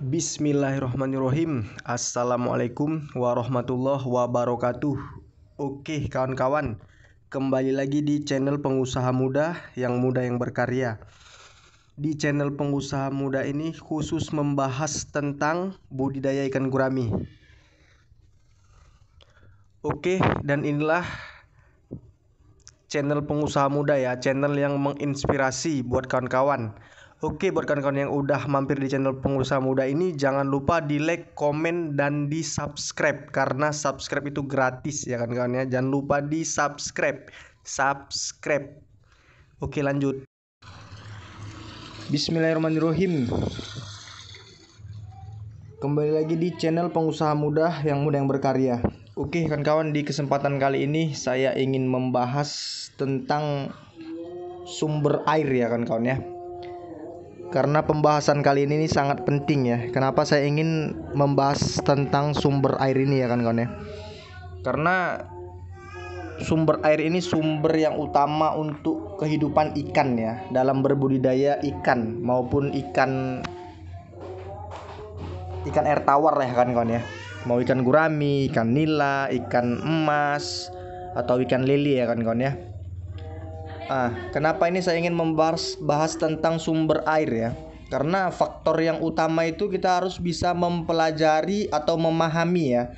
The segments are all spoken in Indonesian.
Bismillahirrahmanirrahim. Assalamualaikum warahmatullahi wabarakatuh. Oke kawan-kawan, kembali lagi di channel Pengusaha Muda yang berkarya. Di channel Pengusaha Muda ini khusus membahas tentang budidaya ikan gurami. Oke, dan inilah channel Pengusaha Muda ya, channel yang menginspirasi buat kawan-kawan. Oke, buat kawan-kawan yang udah mampir di channel Pengusaha Muda ini, jangan lupa di like, komen, dan di subscribe, karena subscribe itu gratis ya kawan-kawan ya. Jangan lupa di subscribe. Oke, lanjut. Bismillahirrahmanirrahim. Kembali lagi di channel Pengusaha Muda yang berkarya. Oke kawan-kawan, di kesempatan kali ini saya ingin membahas tentang sumber air ya kawan-kawan ya. Karena pembahasan kali ini sangat penting ya. Kenapa saya ingin membahas tentang sumber air ini ya kawan-kawan ya? Karena sumber air ini sumber yang utama untuk kehidupan ikan ya, dalam berbudidaya ikan maupun ikan air tawar ya kawan-kawan ya. Mau ikan gurami, ikan nila, ikan emas, atau ikan lele ya kawan-kawan ya. Kenapa ini saya ingin bahas tentang sumber air ya? Karena faktor yang utama itu kita harus bisa mempelajari atau memahami ya.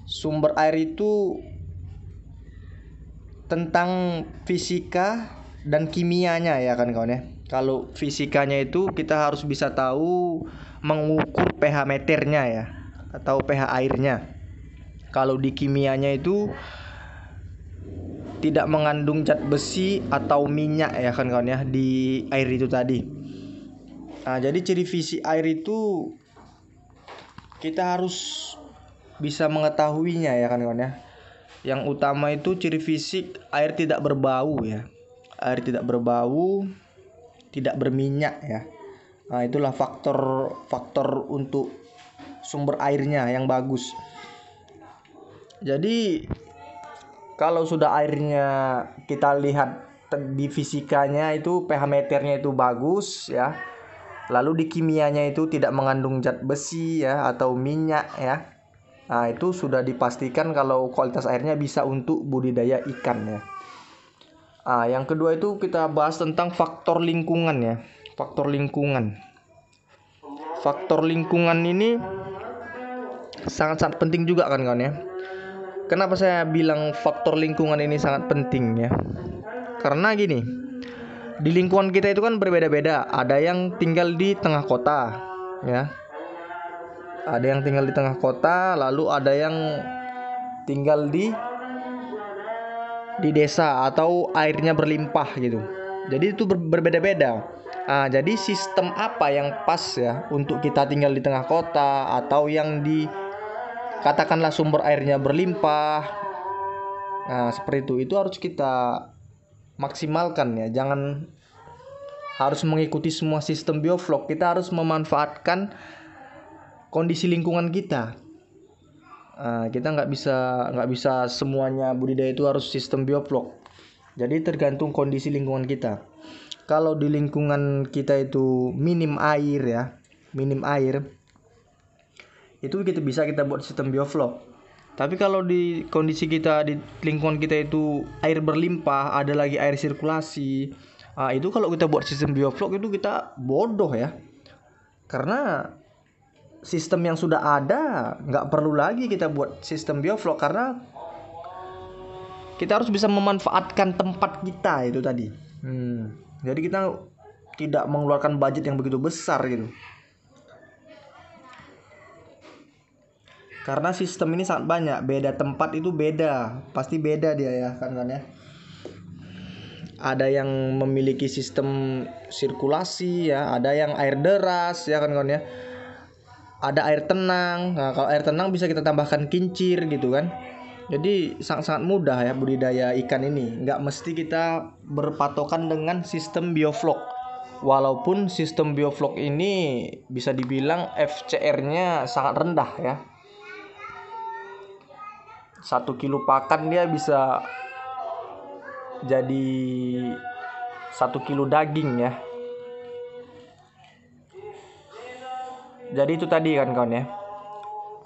Sumber air itu tentang fisika dan kimianya ya kawan-kawan ya. Kalau fisikanya itu kita harus bisa tahu mengukur pH meternya ya, atau pH airnya. Kalau di kimianya itu tidak mengandung zat besi atau minyak ya kawan-kawan ya di air itu tadi. Jadi ciri fisik air itu kita harus bisa mengetahuinya ya kawan-kawan ya. Yang utama itu ciri fisik air tidak berbau ya. Air tidak berbau, tidak berminyak ya. Itulah faktor untuk sumber airnya yang bagus. Jadi kalau sudah airnya kita lihat di fisikanya itu pH meternya itu bagus ya. Lalu di kimianya itu tidak mengandung zat besi ya atau minyak ya. Itu sudah dipastikan kalau kualitas airnya bisa untuk budidaya ikan ya. Yang kedua itu kita bahas tentang faktor lingkungan ya. Faktor lingkungan. Faktor lingkungan ini sangat-sangat penting juga kan kawan ya. Kenapa saya bilang faktor lingkungan ini sangat penting ya? Karena gini, di lingkungan kita itu kan berbeda-beda. Ada yang tinggal di tengah kota ya. Ada yang tinggal di tengah kota, lalu ada yang tinggal di desa atau airnya berlimpah gitu. Jadi itu berbeda-beda. Jadi sistem apa yang pas ya untuk kita tinggal di tengah kota atau yang di katakanlah sumber airnya berlimpah. Seperti itu harus kita maksimalkan ya. Jangan harus mengikuti semua sistem bioflok. Kita harus memanfaatkan kondisi lingkungan kita. Kita nggak bisa semuanya budidaya itu harus sistem bioflok. Jadi tergantung kondisi lingkungan kita. Kalau di lingkungan kita itu minim air, itu kita buat sistem bioflok. Tapi kalau di kondisi kita di lingkungan kita itu air berlimpah, ada lagi air sirkulasi, itu kalau kita buat sistem bioflok itu kita bodoh ya. Karena sistem yang sudah ada nggak perlu lagi kita buat sistem bioflok, karena kita harus bisa memanfaatkan tempat kita itu tadi. Jadi kita tidak mengeluarkan budget yang begitu besar gitu. Karena sistem ini sangat banyak, beda tempat itu beda, pasti beda dia ya kan ya. Ada yang memiliki sistem sirkulasi ya, ada yang air deras ya kan ya. Ada air tenang. Kalau air tenang bisa kita tambahkan kincir gitu kan. Jadi sangat-sangat mudah ya budidaya ikan ini. Nggak mesti kita berpatokan dengan sistem bioflok. Walaupun sistem bioflok ini bisa dibilang FCR-nya sangat rendah ya. 1 kilo pakan dia bisa jadi 1 kilo daging ya. Jadi itu tadi kan kawan ya,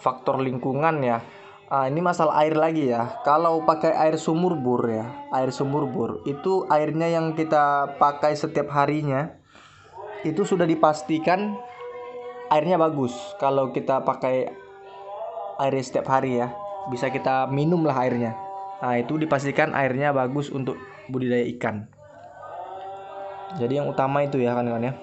faktor lingkungan ya. Ini masalah air lagi ya. Kalau pakai air sumur bor ya, air sumur bor itu airnya yang kita pakai setiap harinya itu sudah dipastikan airnya bagus. Kalau kita pakai air setiap hari ya, bisa kita minum lah airnya. Nah itu dipastikan airnya bagus untuk budidaya ikan. Jadi yang utama itu ya kan ya.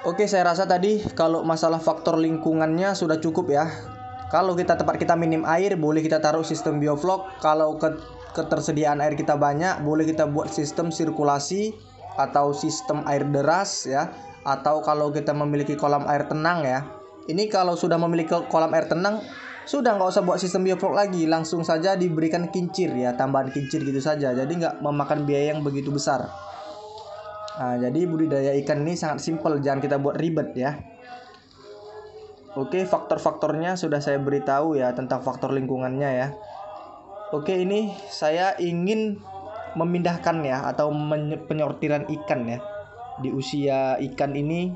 Oke, saya rasa tadi kalau masalah faktor lingkungannya sudah cukup ya. Kalau tempat kita minim air, boleh kita taruh sistem bioflok. Kalau ketersediaan air kita banyak, boleh kita buat sistem sirkulasi atau sistem air deras ya. Atau kalau kita memiliki kolam air tenang ya. Ini kalau sudah memiliki kolam air tenang, sudah nggak usah buat sistem bioflok lagi, langsung saja diberikan kincir ya, tambahan kincir gitu saja. Jadi nggak memakan biaya yang begitu besar. Nah, jadi budidaya ikan ini sangat simpel, jangan kita buat ribet ya. Oke, faktor-faktornya sudah saya beritahu ya tentang faktor lingkungannya ya. Oke, ini saya ingin memindahkan ya atau penyortiran ikan ya. Di usia ikan ini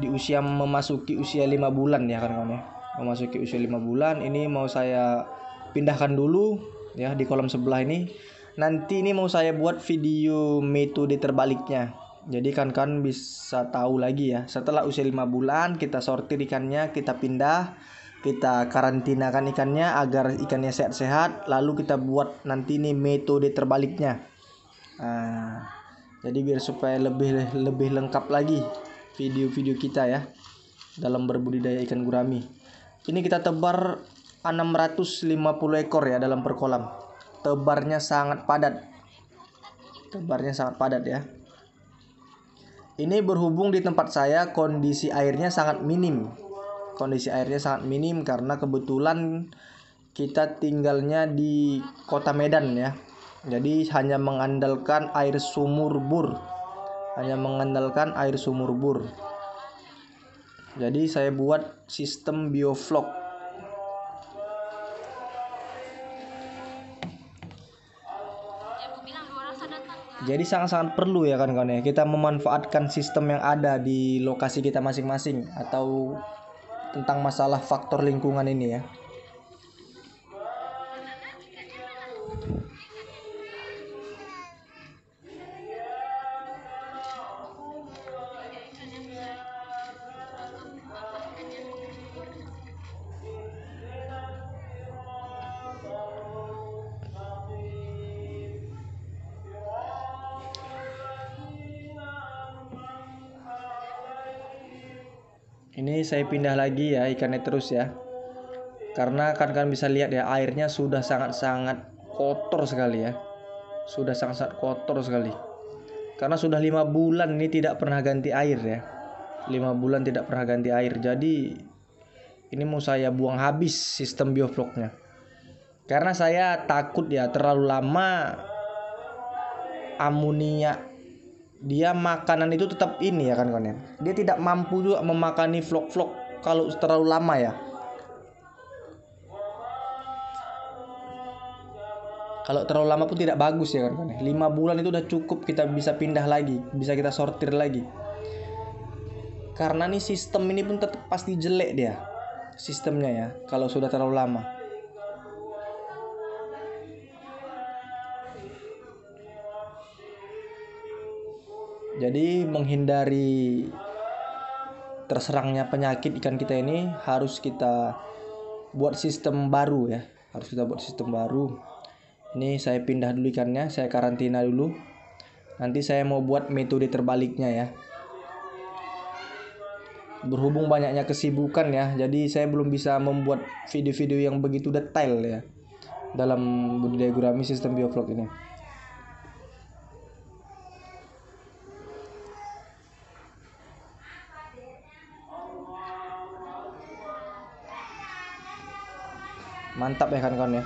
di usia memasuki usia 5 bulan ya kan kawan ya. Memasuki usia 5 bulan ini mau saya pindahkan dulu ya di kolam sebelah ini. Nanti ini mau saya buat video metode terbaliknya. Jadi kan bisa tahu lagi ya. Setelah usia 5 bulan kita sortir ikannya, kita pindah, kita karantinakan ikannya agar ikannya sehat-sehat. Lalu kita buat nanti ini metode terbaliknya. Nah, jadi biar supaya lebih lengkap lagi video-video kita ya dalam berbudidaya ikan gurami. Ini kita tebar 650 ekor ya dalam per kolam. Tebarnya sangat padat ya. Ini berhubung di tempat saya kondisi airnya sangat minim karena kebetulan kita tinggalnya di kota Medan ya. Jadi hanya mengandalkan air sumur bor. Jadi saya buat sistem bioflok. Jadi sangat-sangat perlu ya kan kawan ya, kita memanfaatkan sistem yang ada di lokasi kita masing-masing atau tentang masalah faktor lingkungan ini ya. Ini saya pindah lagi ya ikannya terus ya. Karena kan bisa lihat ya airnya sudah sangat-sangat kotor sekali ya. Karena sudah 5 bulan ini tidak pernah ganti air ya. 5 bulan tidak pernah ganti air. Jadi ini mau saya buang habis sistem biofloknya. Karena saya takut ya terlalu lama amonia dia makanan itu tetap ini ya kan kawan ya. Dia tidak mampu juga memakani vlog-vlog kalau terlalu lama ya. Kalau terlalu lama pun tidak bagus ya kan kawan ya. 5 bulan itu udah cukup, kita bisa pindah lagi, bisa kita sortir lagi. Karena nih sistem ini pun tetap pasti jelek dia sistemnya ya kalau sudah terlalu lama. Jadi menghindari terserangnya penyakit ikan kita ini harus kita buat sistem baru ya. Ini saya pindah dulu ikannya, saya karantina dulu. Nanti saya mau buat metode terbaliknya ya. Berhubung banyaknya kesibukan ya, jadi saya belum bisa membuat video-video yang begitu detail ya dalam budidaya gurami sistem bioflok ini. Mantap ya kan kawan ya.